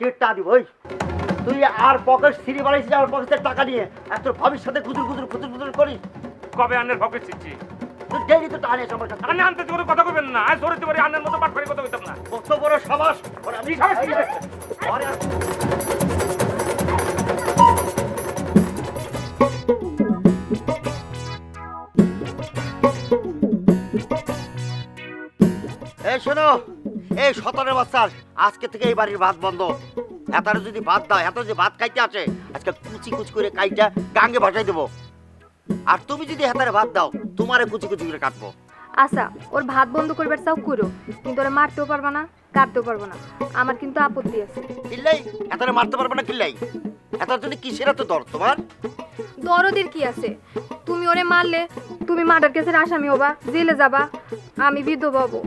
কেটটা দিব ওই তুই আর পকেট সিঁড়ি বাড়াইছিস আমার পকেটের টাকা নিয়ে আর তোর ভবিষ্যতে গুজুর করিস। কবে আন্নের পকেট ছিচ্ছি তুই ডেইলি তো টানিস আমার কাছে। আন্নে আনতে করে কথা কইবেন না, আজ ধরে দিবারে আন্নের মতো বাটফারি কথা কইতাম না। কত বড় সাবাস ওরে আমি সাবাস কি রে আরে এই শোনো এই শতানের বাচ্চার আজকে থেকে এই বাড়ির ভাত বন্ধ। এতারে যদি ভাত দাও এত যে ভাত খাইতে আসে আজকে কুচি কুচি করে কাইটা গাঙ্গে ভাসাই দেবো। আর তুমি যদি হেতারে ভাত দাও তোমারে কুচি কুচি করে কাটবো। আচ্ছা ওর ভাত বন্ধ করবার চাও করো, কিন্তু ওরা মারতেও পারবা না কাটতেও পারবো না। আমার কিন্তু আপত্তি আছে। কিল্লাই হেতারে মারতে পারবে না কিল্লাই? হেতার জন্য কিসের এত দর তোমার? দরদের কি আছে? তুমি ওরে মারলে তুমি মার্ডার কেসের আসামি হবা, জেলে যাবা। আমি বিধবা হবো।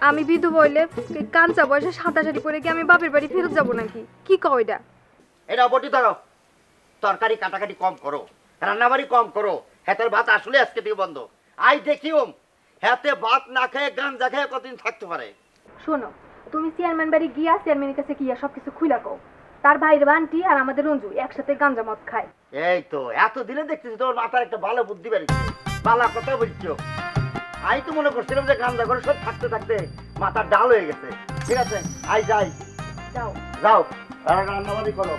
আমি বিধবা হইলে কাঞ্চা বয়সে সাঁতারি পরে কি আমি বাপের বাড়ি ফেরত যাবো নাকি? কি কও এটা? এটা বটি ধরো, তরকারি কাটাকাটি কম করো, রান্নাবাড়ি কম করো। হেতের ভাত আসলে আজকে থেকে বন্ধ। আই দেখিও হেতে ভাত না খেয়ে গাঞ্জা খেয়ে কতদিন থাকতে পারে। শোনো তুমি চেয়ারম্যান বাড়ি গিয়া চেয়ারম্যানের কাছে গিয়া সবকিছু খুইলা কও। তার ভাইয়ের বান্টি আর আমাদের রঞ্জু একসাথে গাঞ্জা মদ খায়। এই তো এত দিনে দেখতেছি তোমার মাথার একটা ভালো বুদ্ধি বেরিয়েছে, বালা কথা বলছো। আমি তো মনে করছিলাম যে গাঞ্জা করে সব থাকতে থাকতে মাথার ডাল হয়ে গেছে। ঠিক আছে আই যাই, যাও যাও রান্নাবাড়ি করো।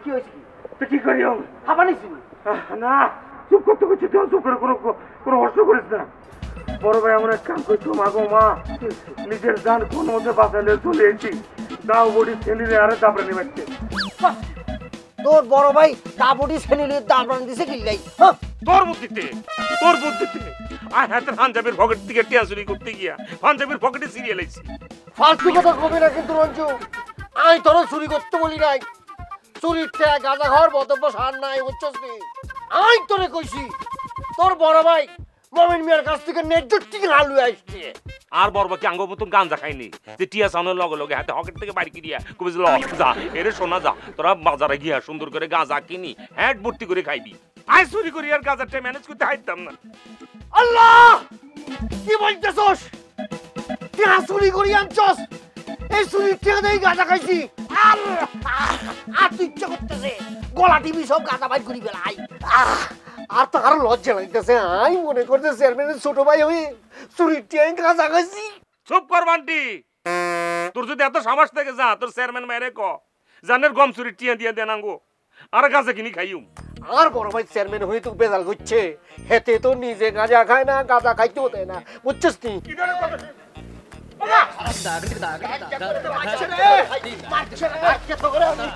কি হয়েছে? কি করি হাঁপানিছি না, চুপ করতে করছি, তুই চুপ করে কোনো হর্ষ করিস না। বড় ভাই এমন এক কাম করছো, মাগো মা, নিজের জান কোন মধ্যে বাঁচালে চলে এসেছি। দাও বডি ছেলে আরে দাবড়ে নিবাচ্ছে। তোর বড় ভাই দাবড়ি ছেলে দাবড়ান দিছে কিল্লাই। তোর বুদ্ধিতে আয় হাতে পাঞ্জাবের পকেট থেকে টিয়া চুরি করতে গিয়া পাঞ্জাবের পকেটে সিরিয়াল আইছি। ফালতু কথা কবি না কিন্তু রঞ্জু, আমি তোর চুরি করতে বলি নাই। চুরির ঠেয়া গাঁজা খাওয়ার বতব্য সার নাই, বুঝছস নি? আমি তোরে কইছি তোর বড় ভাই মমিন মিয়ার কাছ থেকে ন্যায্য টিকা আলু আসছে। আর বড়বা কি আঙ্গ মতন গাঞ্জা খাইনি যে টিয়া সামনের লগে লগে হাতে পকেট থেকে বাইরে কিনিয়া কবি ল যা এরে শোনা যা তোরা বাজারে গিয়া সুন্দর করে গাঁজা কিনি হ্যাট ভর্তি করে খাইবি। আয় চুরি করি আর গাঁজাটা ম্যানেজ করতে হাইতাম না। আল্লাহ কি বলতেছস? টিয়া চুরি করি আনছস? এই চুরির টিয়া দেই গাঁজা খাইছি। আর তুই ইচ্ছা করতেছে গলা টিভি সব গাঁজা বাইর করি ফেলাই। আর তো আরো লজ্জা লাগতেছে। আমি মনে করতে চেয়ারম্যানের ছোট ভাই হয়ে চুরির টিয়া গাঁজা খাইছি। চুপ কর বান্টি, তোর যদি এত সাহস থেকে যা তোর চেয়ারম্যান মায়েরে ক জানের গম চুরি টিয়া দিয়া দেন আঙ্গো আর গাঁজা কিনি খাইও। আর বড় ভাই চেয়ারম্যান হয়ে তো বেজাল করছে, হেতে তো নিজে গাঁজা খায় না, গাঁজা খাইতেও দেয় না, বুঝছিস নি? মারছে রে, মারছে রে, মারছে তো করে আমি